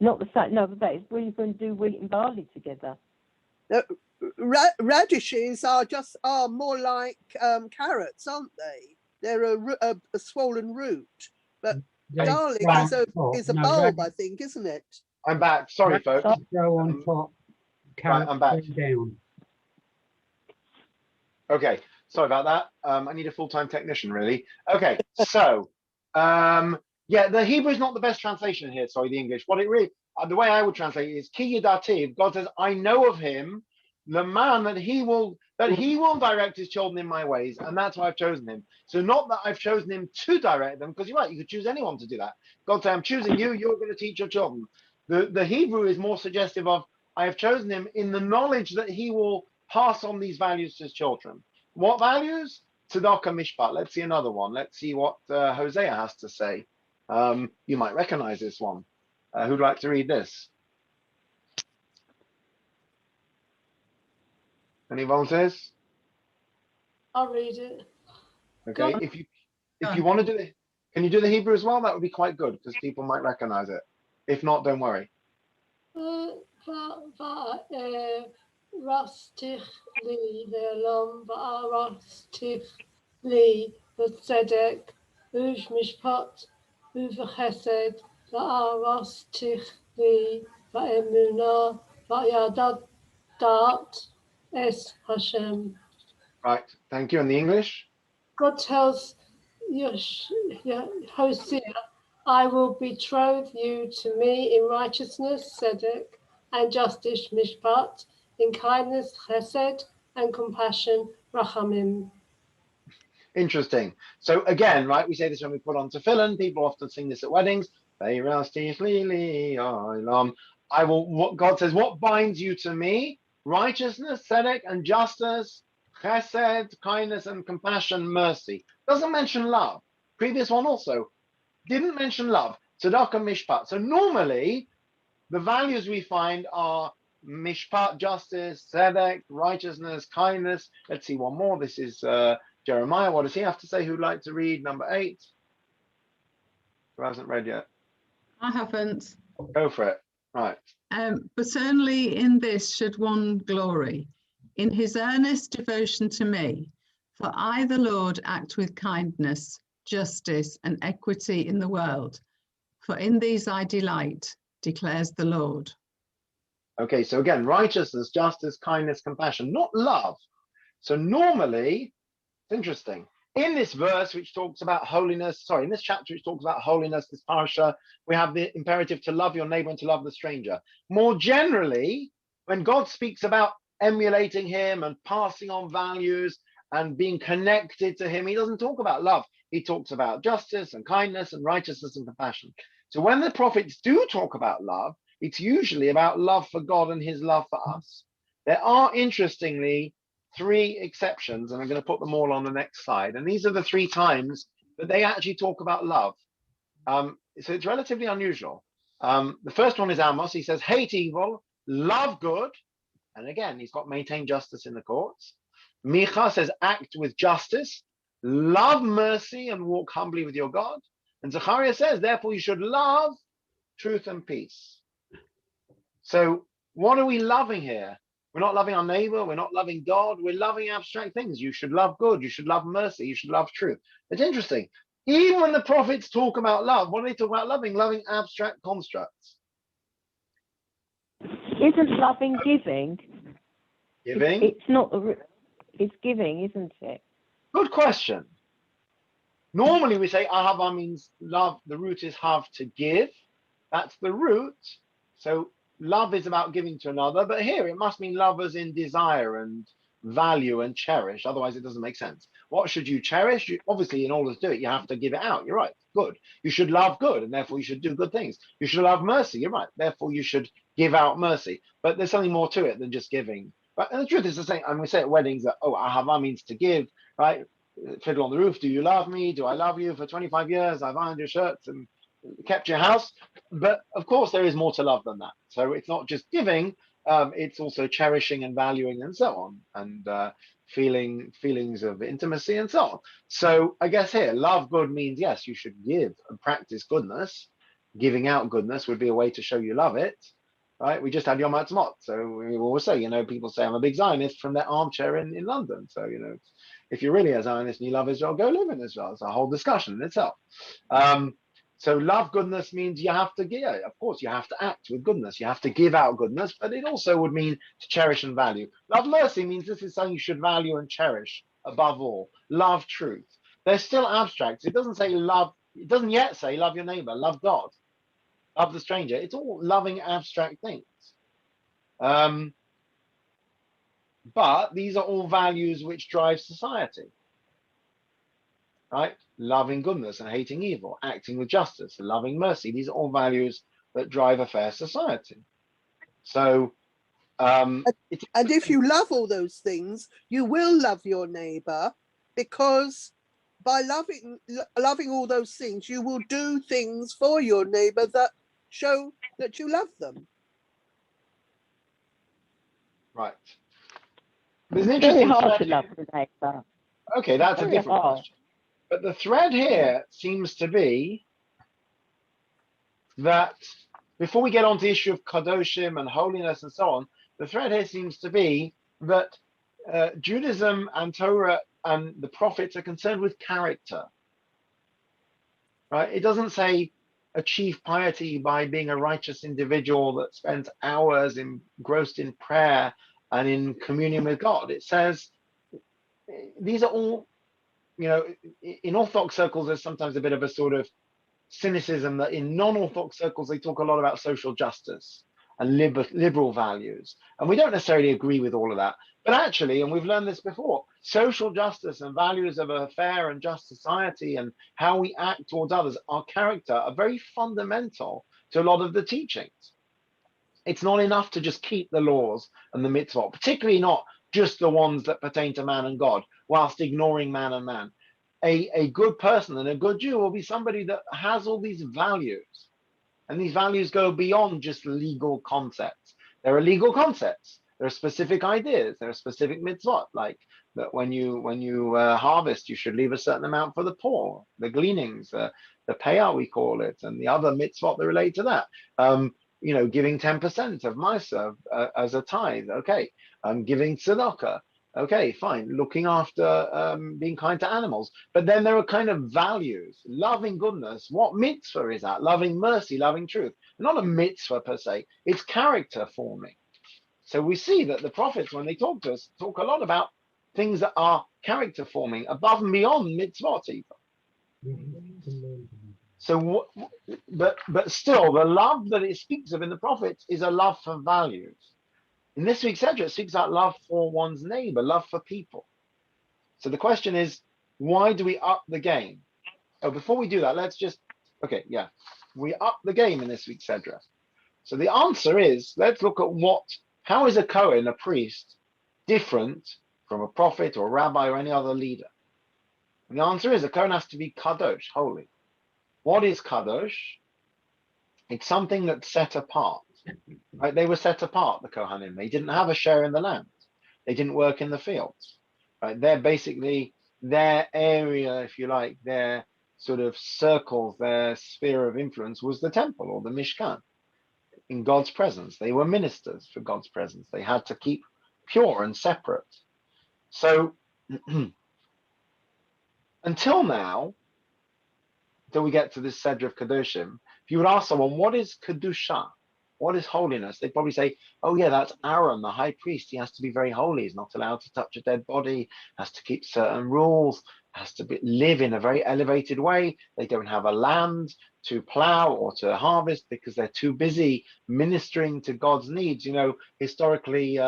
Not the same. No, but that is when you can do wheat and barley together. Radishes are more like carrots, aren't they? They're a swollen root, but garlic is a bulb, I think, isn't it? I'm back. Sorry, folks. Go on top. Right, I'm back. Down. Okay, sorry about that. I need a full-time technician, really. Okay, so yeah, the Hebrew is not the best translation here. Sorry, the English. What it really, the way I would translate it is ki yadati. God says, I know of him, the man that he will direct his children in my ways, and that's why I've chosen him. So not that I've chosen him to direct them, because you're right, you could choose anyone to do that. God said, I'm choosing you. You're going to teach your children. The Hebrew is more suggestive of I have chosen him in the knowledge that he will pass on these values to his children. What values? Tzedakah Mishpat. Let's see another one. Let's see what Hosea has to say. You might recognize this one. Who'd like to read this? Any volunteers? I'll read it. Okay. If you want to do it, can you do the Hebrew as well? That would be quite good because people might recognize it. If not, don't worry. Rastich li ve'olam va'arastich li v'tzedek u'mishpat u'v'chesed va'arastich li va'emunah va'yadat es Hashem. Right. Thank you. In the English? God tells Hosea, I will betroth you to me in righteousness, tzedek, and justice, mishpat, in kindness, chesed, and compassion, rachamim. Interesting. So again, right, we say this when we put on tefillin. People often sing this at weddings. I will. What God says, what binds you to me? Righteousness, tzedek, and justice, chesed, kindness, and compassion, mercy. Doesn't mention love. Previous one also didn't mention love. Tzedakah, mishpat. So normally, the values we find are mishpat, justice, tzedek, righteousness, kindness. Let's see one more. This is Jeremiah. What does he have to say? Who'd like to read number 8? Who hasn't read yet? I haven't. Go for it. Right. But only in this should one glory, in his earnest devotion to me. For I, the Lord, act with kindness, justice, and equity in the world. For in these I delight, declares the Lord. Okay, so again, righteousness, justice, kindness, compassion, not love. So normally, it's interesting. in this verse, which talks about holiness, sorry, in this chapter, which talks about holiness, this Parsha, we have the imperative to love your neighbor and to love the stranger. More generally, when God speaks about emulating him and passing on values and being connected to him, he doesn't talk about love. He talks about justice and kindness and righteousness and compassion. So when the prophets do talk about love, it's usually about love for God and his love for us. There are, interestingly, 3 exceptions, and I'm going to put them all on the next slide. And these are the 3 times that they actually talk about love. So it's relatively unusual. The first one is Amos. He says, hate evil, love good. And again, he's got maintain justice in the courts. Micha says, act with justice, love mercy, and walk humbly with your God. And Zechariah says, therefore, you should love truth and peace. So what are we loving here? We're not loving our neighbor. We're not loving God. We're loving abstract things. You should love good. You should love mercy. You should love truth. It's interesting. Even when the prophets talk about love, what do they talk about loving? Loving abstract constructs. Isn't loving giving? Giving? It's not. It's giving, isn't it? Good question. Normally we say ahava means love. The root is have, to give. That's the root. So love is about giving to another, but here it must mean love as in desire and value and cherish. Otherwise, it doesn't make sense. What should you cherish? Obviously, in order to do it, you have to give it out. You're right. Good. You should love good, and therefore you should do good things. You should love mercy. You're right. Therefore, you should give out mercy. But there's something more to it than just giving. But and the truth is the same. And we say at weddings that, oh, ahava means to give, right? Fiddle on the roof. Do you love me? Do I love you? For 25 years, I've ironed your shirts and kept your house. But of course, there is more to love than that. So it's not just giving. It's also cherishing and valuing and so on, and feelings of intimacy and so on. So I guess here, love good means, yes, you should give and practice goodness. Giving out goodness would be a way to show you love it, right? We just had Yom Ha'atzmaut. So we always say, people say I'm a big Zionist from their armchair in London. So, if you're really a Zionist and you love Israel, go live in Israel. It's a whole discussion in itself. So love goodness means you have to give. Of course, you have to act with goodness. You have to give out goodness, but it also would mean to cherish and value. Love mercy means this is something you should value and cherish above all. Love truth. They're still abstracts. It doesn't say love. It doesn't yet say love your neighbor, love God, love the stranger. It's all loving abstract things. But these are all values which drive society. Right? Loving goodness and hating evil, acting with justice, loving mercy. These are all values that drive a fair society. So, and if you love all those things, you will love your neighbor, because by loving all those things, you will do things for your neighbor that show that you love them. Right. There's an It's very interesting hard thread. to love the neighbour. Okay, that's a Very different hard. question. But the thread here seems to be that before we get on to the issue of Kadoshim and holiness and so on, the thread here seems to be that Judaism and Torah and the prophets are concerned with character. Right? It doesn't say achieve piety by being a righteous individual that spends hours engrossed in prayer and in communion with God. It says these are all, in Orthodox circles, there's sometimes a bit of a sort of cynicism that in non-Orthodox circles, they talk a lot about social justice and liberal values. And we don't necessarily agree with all of that. But actually, and we've learned this before, social justice and values of a fair and just society and how we act towards others, our character, are very fundamental to a lot of the teachings. It's not enough to just keep the laws and the mitzvot, particularly not just the ones that pertain to man and God, whilst ignoring man and man. A good person and a good Jew will be somebody that has all these values. And these values go beyond just legal concepts. There are legal concepts. There are specific ideas. There are specific mitzvot, like that when you harvest, you should leave a certain amount for the poor, the gleanings, the payah, we call it, and the other mitzvot that relate to that. Giving 10% of Ma'aser as a tithe. Okay. Giving tzedakah. Okay, fine. Looking after, being kind to animals. But then there are kind of values. Loving goodness. What mitzvah is that? Loving mercy, loving truth. Not a mitzvah per se. It's character forming. So we see that the prophets, when they talk to us, talk a lot about things that are character forming above and beyond mitzvot even. So, but still, the love that it speaks of in the prophets is a love for values. In this week's Sedra, it speaks about love for one's neighbor, love for people. So the question is, why do we up the game? Oh, before we do that, let's just, we up the game in this week's Sedra. So the answer is, let's look at how is a Kohen, a priest, different from a prophet or a rabbi or any other leader? And the answer is, a Kohen has to be Kadosh, holy. What is Kadosh? It's something that's set apart. Right? They were set apart, the Kohanim. They didn't have a share in the land. They didn't work in the fields. Right? They're basically their area, if you like, their sort of circle, their sphere of influence was the temple or the Mishkan. In God's presence, they were ministers for God's presence. They had to keep pure and separate. So until now, until we get to this Sedra of Kedoshim, if you would ask someone, what is Kedusha? What is holiness? They'd probably say, oh yeah, that's Aaron, the high priest. He has to be very holy. He's not allowed to touch a dead body, has to keep certain rules, has to live in a very elevated way. They don't have a land to plow or to harvest because they're too busy ministering to God's needs. You know, historically,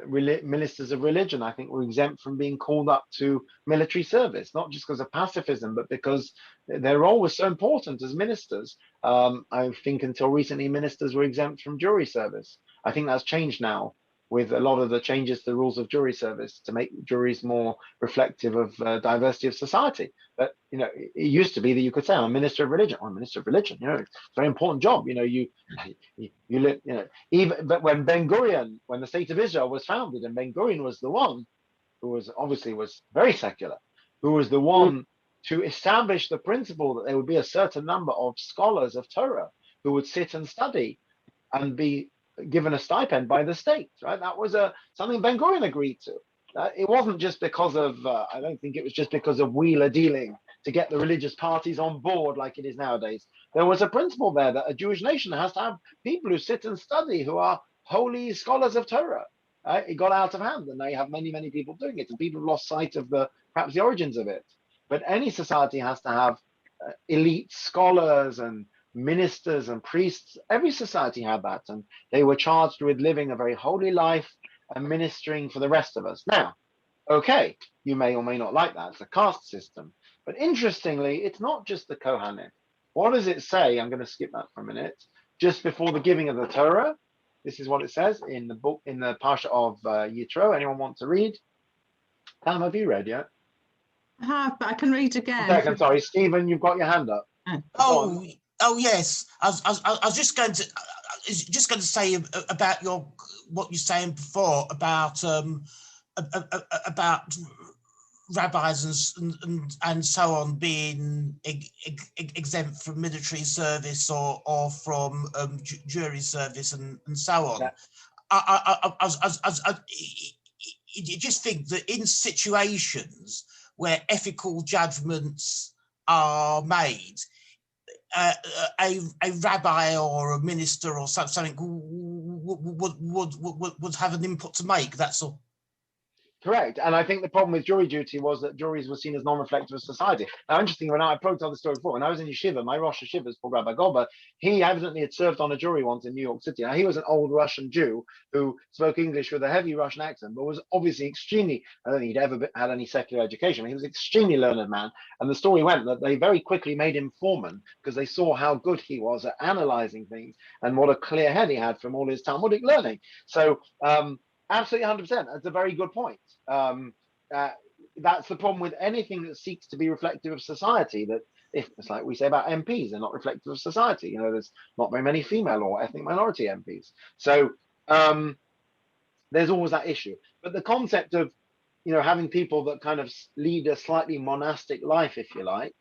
ministers of religion, I think, were exempt from being called up to military service, not just because of pacifism, but because their role was so important as ministers. I think until recently, ministers were exempt from jury service. I think that's changed now with a lot of the changes to the rules of jury service to make juries more reflective of diversity of society. But, you know, it used to be that you could say, I'm a minister of religion. I'm a minister of religion. You know, it's a very important job. You know, you live, you know, but when when the state of Israel was founded, and Ben Gurion was the one who was very secular, who was the one to establish the principle that there would be a certain number of scholars of Torah who would sit and study and be given a stipend by the state, right? That was something Ben Gurion agreed to. It wasn't just because of, I don't think it was just because of wheeler dealing to get the religious parties on board like it is nowadays. There was a principle there that a Jewish nation has to have people who sit and study, who are holy scholars of Torah. It got out of hand, and now you have many, many people doing it, and people have lost sight of perhaps the origins of it. But any society has to have elite scholars and ministers and priests. Every society had that, and they were charged with living a very holy life and ministering for the rest of us. Now, okay, you may or may not like that. It's a caste system. But interestingly, it's not just the Kohanim. What does it say? I'm going to skip that for a minute. Just before the giving of the Torah, this is what it says in the book, in the Parsha of Yitro. Anyone want to read? Pam, have you read yet? I have, but I can read again. I'm sorry, Stephen, you've got your hand up. Oh yes. I was just going to say about what you're saying before about rabbis and so on being exempt from military service or from jury service and so on. Yeah. I just think that in situations where ethical judgments are made, a rabbi or a minister or something would have an input to make. That's all. Correct. And I think the problem with jury duty was that juries were seen as non-reflective of society. Now, interesting, when I probably told the story before, when I was in yeshiva, my Rosh Yeshiva is called Rabbi Goldberg. He evidently had served on a jury once in New York City. Now, he was an old Russian Jew who spoke English with a heavy Russian accent, but was obviously extremely, I don't think he'd ever had any secular education. He was an extremely learned man. And the story went that they very quickly made him foreman because they saw how good he was at analyzing things and what a clear head he had from all his Talmudic learning. So, absolutely 100%. That's a very good point. That's the problem with anything that seeks to be reflective of society, that if it's like we say about MPs, they're not reflective of society. You know, there's not very many female or ethnic minority MPs. So there's always that issue. But the concept of, you know, having people that kind of lead a slightly monastic life, if you like,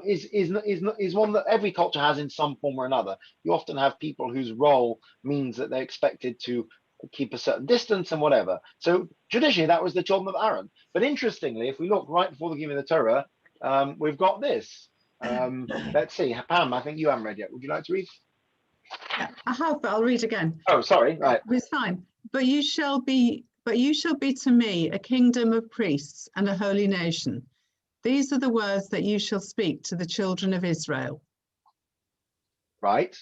is one that every culture has in some form or another. You often have people whose role means that they're expected to keep a certain distance and whatever. So traditionally that was the children of Aaron. But interestingly, if we look right before the giving of the Torah, we've got this. Let's see, Pam, I think you haven't read yet. Would you like to read? Yeah, I have, but I'll read again. Oh, sorry, right. It's fine. But you shall be But you shall be to me a kingdom of priests and a holy nation. These are the words that you shall speak to the children of Israel. Right?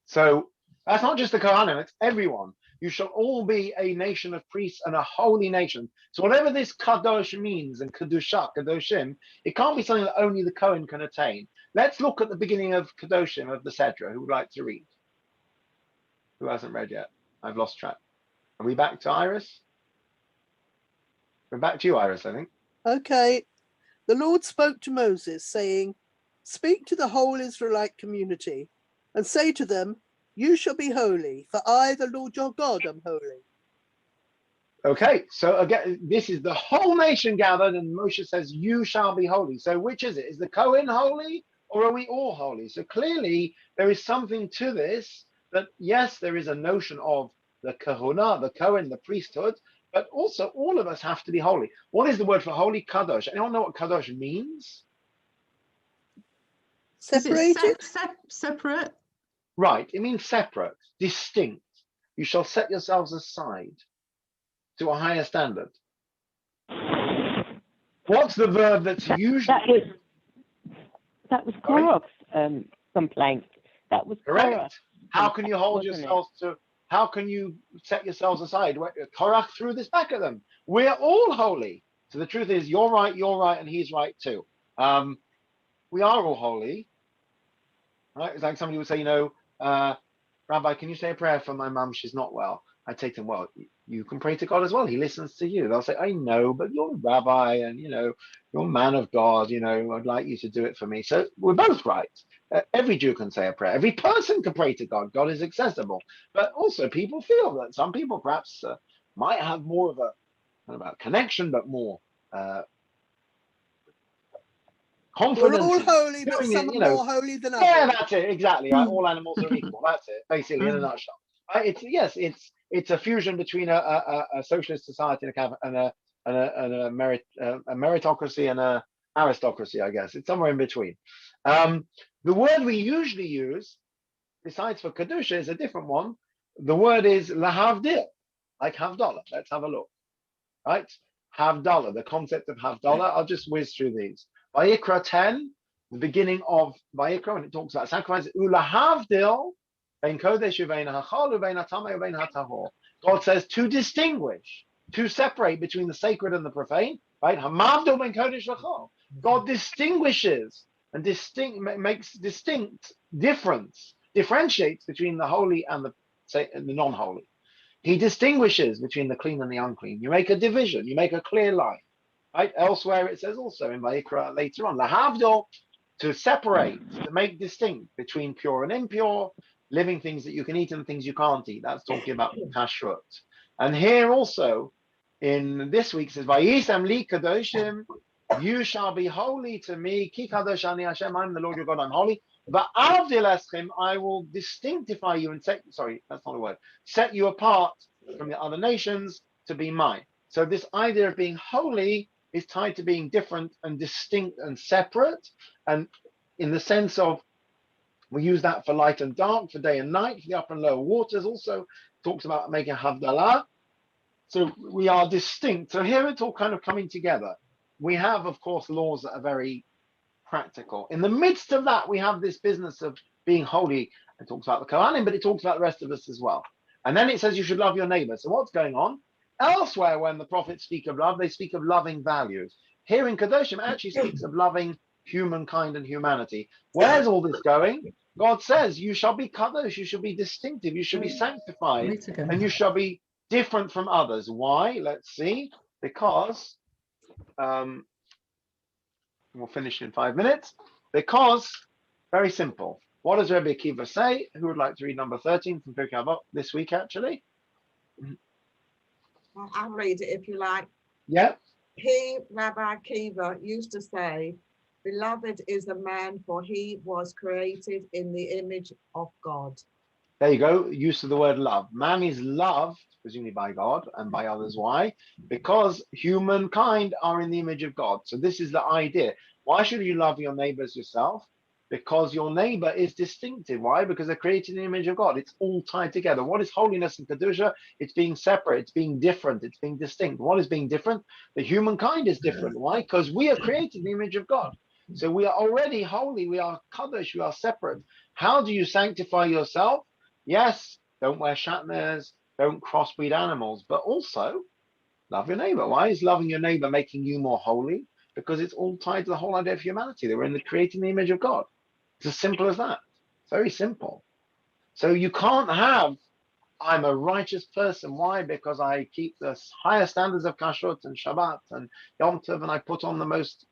So that's not just the Kohanim, it's everyone. You shall all be a nation of priests and a holy nation. So whatever this Kadosh means and Kedusha, Kadoshim, it can't be something that only the Kohen can attain. Let's look at the beginning of Kadoshim of the Sedra. Who would like to read? Who hasn't read yet? I've lost track. Are we back to Iris? We're back to you, Iris, I think. Okay. The Lord spoke to Moses, saying, "Speak to the whole Israelite community and say to them, you shall be holy, for I, the Lord your God, am holy." Okay, so again, this is the whole nation gathered, and Moshe says, you shall be holy. So which is it? Is the Kohen holy, or are we all holy? So clearly, there is something to this, that yes, there is a notion of the Kahuna, the Kohen, the priesthood, but also all of us have to be holy. What is the word for holy? Kadosh. Anyone know what Kadosh means? Separated? Separate? Right, it means separate, distinct. You shall set yourselves aside to a higher standard. What's the verb that's usually... That was Korach's complaint. That was correct. Korach. How can you hold yourselves to... How can you set yourselves aside? Korach threw this back at them. We're all holy. So the truth is, you're right, and he's right too. We are all holy. Right? It's like somebody would say, you know, Rabbi, can you say a prayer for my mum? She's not well. I take them, well, you can pray to God as well. He listens to you. They'll say, I know, but you're a rabbi and, you know, you're a man of God. You know, I'd like you to do it for me. So we're both right. Every Jew can say a prayer. Every person can pray to God. God is accessible. But also people feel that some people perhaps might have more of a, not about connection, but more confidence. We're all holy, but some are more holy than others. Yeah, that's it. Exactly. Right? All animals are equal. That's it. Basically, in a nutshell. Right? It's a fusion between a socialist society and a meritocracy and a aristocracy. I guess it's somewhere in between. The word we usually use, besides for kedusha, is a different one. The word is lahavdil, like havdalah. Let's have a look. Right? Havdalah, the concept of havdalah. I'll just whiz through these. Vayikra 10, the beginning of Vayikra, when it talks about sacrifice, ulahavdil, God says to distinguish, to separate between the sacred and the profane, right? God distinguishes and makes distinct differentiates between the holy and the non-holy. He distinguishes between the clean and the unclean. You make a division, you make a clear line. Right? Elsewhere it says also in Vayikra later on, lahavdil, to separate, to make distinct between pure and impure, living things that you can eat and things you can't eat. That's talking about kashrut. And here also, in this week, it says, Vayisam li kadoshim, you shall be holy to me. Ki kadosh ani Hashem, I'm the Lord your God, I'm holy. Va'avdil eschem, I will distinctify you and set you apart from the other nations to be mine. So this idea of being holy is tied to being different and distinct and separate. And in the sense of, we use that for light and dark, for day and night, for the upper and lower waters also, talks about making havdalah. So we are distinct. So here it's all kind of coming together. We have, of course, laws that are very practical. In the midst of that, we have this business of being holy. It talks about the Kohanim, but it talks about the rest of us as well. And then it says you should love your neighbor. So what's going on? Elsewhere, when the prophets speak of love, they speak of loving values. Here in Kadoshim, actually speaks of loving humankind and humanity. Where's all this going? God says you shall be kadosh, you shall be distinctive, you shall be sanctified, and you shall be different from others. Why? Let's see. Because we'll finish in 5 minutes. Because very simple. What does Rabbi Akiva say? Who would like to read number 13 from Pirkei Avot this week? Actually, I'll read it if you like. Yeah. He, Rabbi Akiva, used to say, beloved is a man, for he was created in the image of God. There you go. Use of the word love. Man is loved, presumably by God and by others. Why? Because humankind are in the image of God. So this is the idea. Why should you love your neighbors yourself? because your neighbor is distinctive. Why? Because they're created in the image of God. It's all tied together. What is holiness and Kedusha? It's being separate, it's being different, it's being distinct. What is being different? The humankind is different. Why? Because we are created in the image of God. So we are already holy, we are Kadosh, we are separate. How do you sanctify yourself? Yes, don't wear shatnez, don't crossbreed animals, but also love your neighbor. Why is loving your neighbor making you more holy? Because it's all tied to the whole idea of humanity. They were in the creating the image of God. It's as simple as that. It's very simple. So you can't have, I'm a righteous person. Why? Because I keep the higher standards of kashrut and Shabbat and Yom Tov, and I put on the most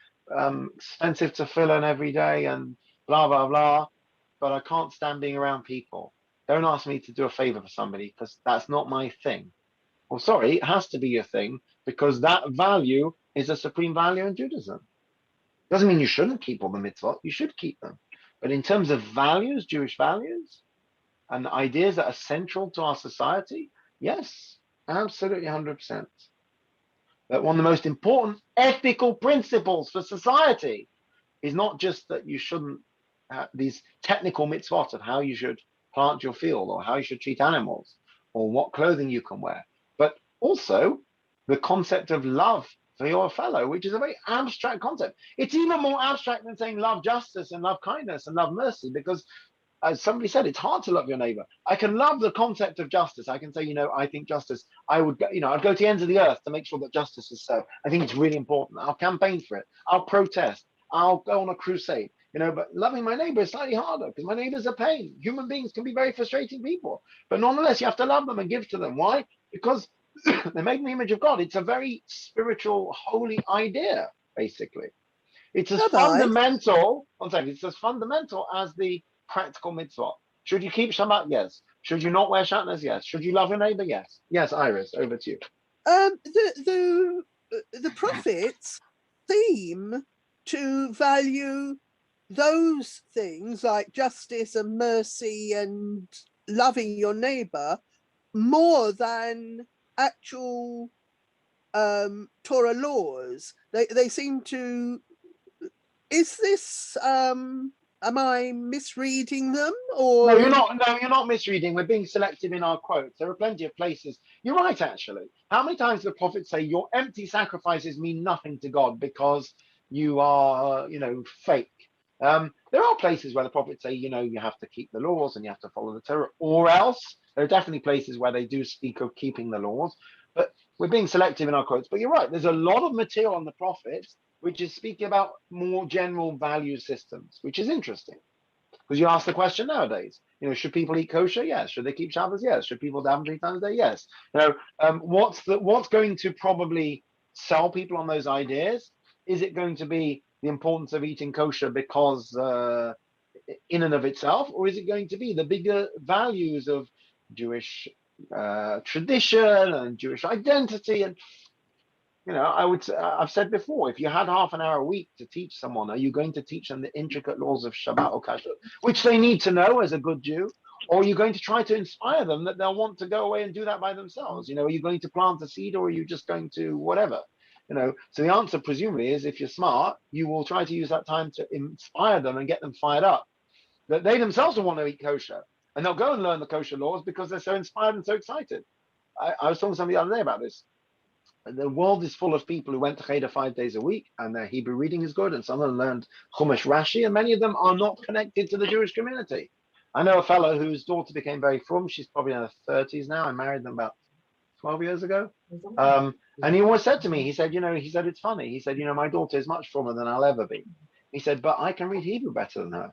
expensive tefillin every day and blah, blah, blah. But I can't stand being around people. Don't ask me to do a favor for somebody because that's not my thing. Well, sorry, it has to be your thing because that value is a supreme value in Judaism. Doesn't mean you shouldn't keep all the mitzvot. You should keep them. But in terms of values, Jewish values, and ideas that are central to our society, yes, absolutely 100%. But one of the most important ethical principles for society is not just that you shouldn't have these technical mitzvot of how you should plant your field or how you should treat animals or what clothing you can wear, but also the concept of love for your fellow, which is a very abstract concept. It's even more abstract than saying love justice and love kindness and love mercy, because as somebody said, it's hard to love your neighbor. I can love the concept of justice. I can say, I think justice, I would go, I'd go to the ends of the earth to make sure that justice is served. I think it's really important. I'll campaign for it. I'll protest. I'll go on a crusade. But loving my neighbor is slightly harder because my neighbor's a pain. Human beings can be very frustrating people, but nonetheless, you have to love them and give to them. Why? Because they're made in the image of God. It's a very spiritual, holy idea, basically. It's as fundamental, one second, it's as fundamental as the practical mitzvah. Should you keep Shabbat? Yes. Should you not wear shatnez? Yes. Should you love your neighbor? Yes. Yes, Iris, over to you. The prophets seem to value those things like justice and mercy and loving your neighbor more than actual Torah laws. They seem to. Is this? Am I misreading them? Or no, you're not. No, you're not misreading. We're being selective in our quotes. There are plenty of places. You're right, actually. How many times do the prophets say your empty sacrifices mean nothing to God because you are, fake? There are places where the prophets say, you have to keep the laws and you have to follow the Torah, or else there are definitely places where they do speak of keeping the laws. But we're being selective in our quotes. But you're right. There's a lot of material on the prophets which is speaking about more general value systems, which is interesting. Because you ask the question nowadays, should people eat kosher? Yes. Should they keep Shabbos? Yes. Should people daven 3 times a day? Yes. What's going to probably sell people on those ideas? Is it going to be the importance of eating kosher because in and of itself, or is it going to be the bigger values of Jewish tradition and Jewish identity? And I've said before, if you had half an hour a week to teach someone, are you going to teach them the intricate laws of Shabbat or Kashrut, which they need to know as a good Jew? Or are you going to try to inspire them that they'll want to go away and do that by themselves? Are you going to plant a seed, or are you just going to whatever? So the answer presumably is, if you're smart, you will try to use that time to inspire them and get them fired up, that they themselves will want to eat kosher. And they'll go and learn the kosher laws because they're so inspired and so excited. I was talking to somebody the other day about this. The world is full of people who went to Cheder 5 days a week, and their Hebrew reading is good, and some of them learned Chumash Rashi, and many of them are not connected to the Jewish community. I know a fellow whose daughter became very frum. She's probably in her 30s now. I married them about 12 years ago. And he always said to me, he said, it's funny. He said, my daughter is much frummer than I'll ever be. He said, but I can read Hebrew better than her.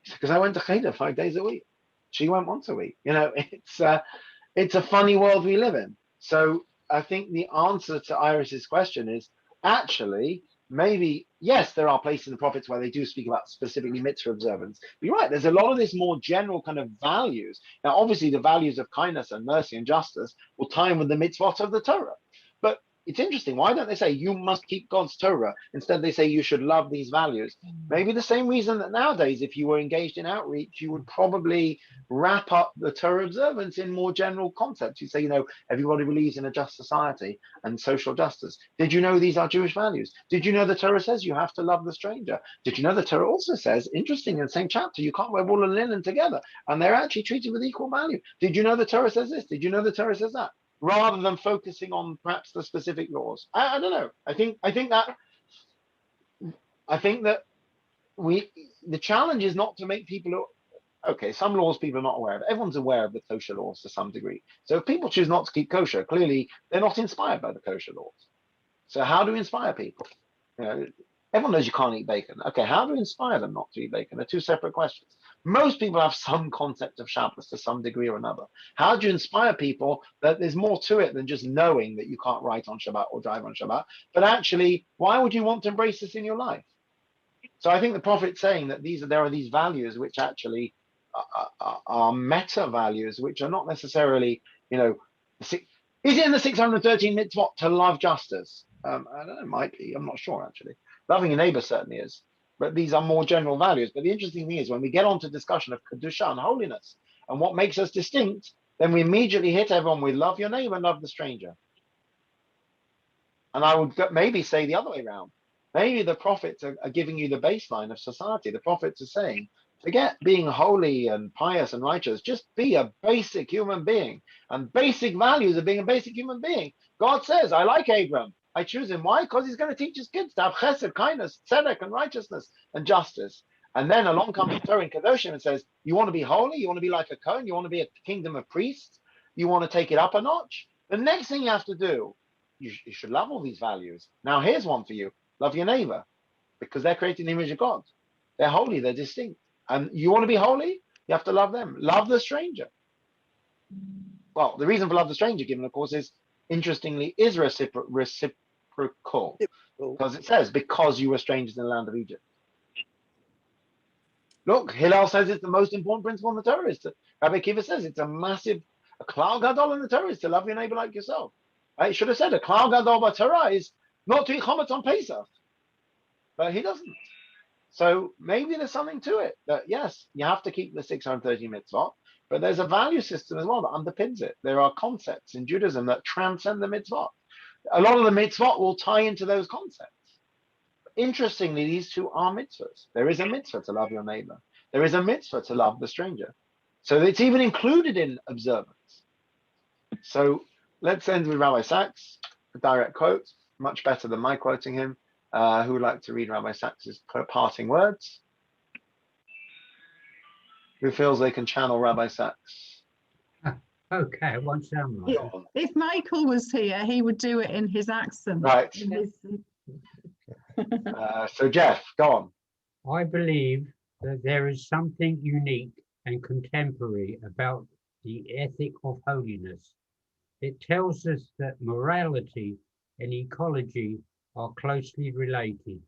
Because I went to Cheder 5 days a week. She went once a week. It's a funny world we live in. So I think the answer to Iris's question is actually maybe, yes, there are places in the prophets where they do speak about specifically mitzvah observance. But you're right, there's a lot of this more general kind of values. Now, obviously, the values of kindness and mercy and justice will tie in with the mitzvot of the Torah. But it's interesting. Why don't they say you must keep God's Torah? Instead, they say you should love these values. Maybe the same reason that nowadays, if you were engaged in outreach, you would probably wrap up the Torah observance in more general concepts. You say, you know, everybody believes in a just society and social justice. Did you know these are Jewish values? Did you know the Torah says you have to love the stranger? Did you know the Torah also says, interesting, in the same chapter, you can't wear wool and linen together, and they're actually treated with equal value? Did you know the Torah says this? Did you know the Torah says that? Rather than focusing on perhaps the specific laws. I don't know. I think that the challenge is not to make people, okay, some laws people are not aware of. Everyone's aware of the kosher laws to some degree. So if people choose not to keep kosher, clearly they're not inspired by the kosher laws. So how do we inspire people? You know, everyone knows you can't eat bacon. Okay, how do we inspire them not to eat bacon? They're two separate questions. Most people have some concept of Shabbos to some degree or another. How do you inspire people that there's more to it than just knowing that you can't write on Shabbat or drive on Shabbat? But actually, why would you want to embrace this in your life? So I think the prophet's saying that there are these values which actually are meta values, which are not necessarily, you know, is it in the 613 mitzvot to love justice? I don't know, it might be. I'm not sure, actually. Loving your neighbor certainly is. But these are more general values. But the interesting thing is when we get on to discussion of Kadoshan, holiness, and what makes us distinct, then we immediately hit everyone with love your neighbor and love the stranger. And I would maybe say the other way around. Maybe the prophets are giving you the baseline of society. The prophets are saying, forget being holy and pious and righteous. Just be a basic human being. And basic values of being a basic human being. God says, I like Abram. I choose him. Why? Because he's going to teach his kids to have chesed, kindness, tzedek, and righteousness and justice. And then along comes the Torah in Kadoshim and says, you want to be holy? You want to be like a Kohen? You want to be a kingdom of priests? You want to take it up a notch? The next thing you have to do, you should love all these values. Now, here's one for you. Love your neighbor, because they're created in the image of God. They're holy, they're distinct. And you want to be holy? You have to love them. Love the stranger. Well, the reason for love the stranger, given, of course, is, interestingly, is reciprocal. Because it says, because you were strangers in the land of Egypt. Look, Hillel says it's the most important principle in the Torah. Rabbi Akiva says it's a klal gadol in the Torah is to love your neighbor like yourself. I should have said a klal gadol by Torah is not to eat chametz on Pesach. But he doesn't. So maybe there's something to it that, yes, you have to keep the 630 mitzvot, but there's a value system as well that underpins it. There are concepts in Judaism that transcend the mitzvot. A lot of the mitzvot will tie into those concepts. Interestingly, these two are mitzvahs. There is a mitzvah to love your neighbor. There is a mitzvah to love the stranger. So it's even included in observance. So let's end with Rabbi Sachs, a direct quote, much better than my quoting him. Who would like to read Rabbi Sachs's parting words? Who feels they can channel Rabbi Sachs? Okay, it won't sound like it. If Michael was here, he would do it in his accent. Right. So Jeff, go on. I believe that there is something unique and contemporary about the ethic of holiness. It tells us that morality and ecology are closely related.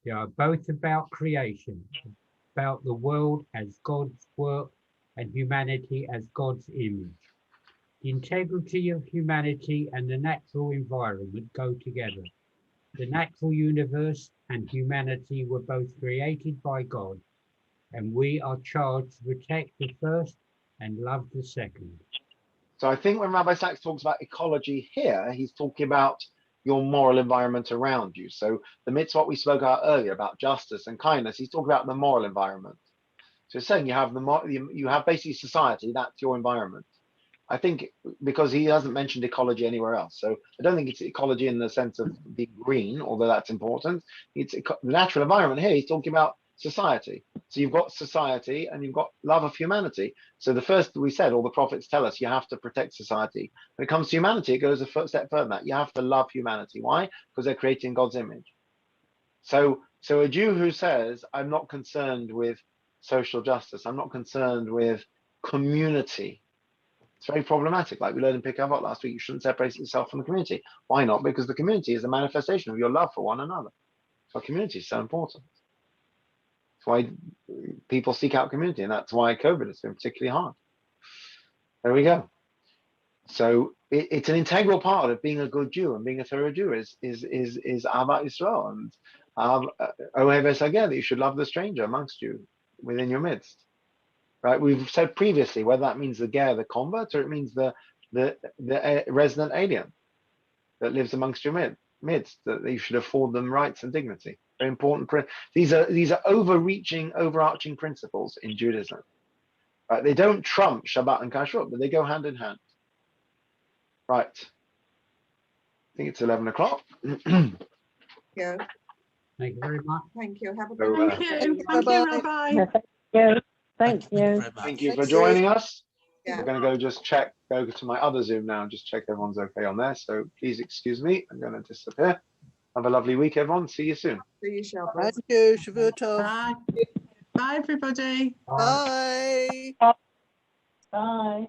They are both about creation, about the world as God's work and humanity as God's image. The integrity of humanity and the natural environment go together. The natural universe and humanity were both created by God, and we are charged to protect the first and love the second. So I think when Rabbi Sachs talks about ecology here, he's talking about your moral environment around you. So the mitzvot we spoke about earlier about justice and kindness, he's talking about the moral environment. So he's saying you have basically society, that's your environment. I think because he hasn't mentioned ecology anywhere else. So I don't think it's ecology in the sense of being green, although that's important. It's the natural environment here. He's talking about society. So you've got society and you've got love of humanity. So the first we said, all the prophets tell us you have to protect society. When it comes to humanity, it goes a step further than that. You have to love humanity. Why? Because they're created in God's image. So a Jew who says, I'm not concerned with social justice, I'm not concerned with community, it's very problematic. Like we learned in Pick Up last week, you shouldn't separate yourself from the community. Why not? Because the community is a manifestation of your love for one another. So community is so important. That's why people seek out community, and that's why COVID has been particularly hard. There we go. So it's an integral part of being a good Jew and being a thorough Jew is Ahavat Yisrael and Ohev Es Hager, that you should love the stranger amongst you, within your midst. Right? We've said previously whether that means the ger, the convert, or it means the resident alien that lives amongst your midst, that you should afford them rights and dignity. Very important. These are overarching principles in Judaism. Right? They don't trump Shabbat and Kashrut, but they go hand in hand. Right. I think it's 11 o'clock. Thank you. Thank you very much. Thank you. Have a So, good Thank night. you. Thank you, Bye-bye. Rabbi. Thank you. Thank Thank you you. very much. thank you for Thank joining us. Yeah. We're going to go just go to my other Zoom now and just check everyone's okay on there. So please excuse me. I'm going to disappear. Have a lovely week, everyone. See you soon. See you, Shabbat. Thank you. Shavua Tov. Bye. Bye, everybody. Bye. Bye.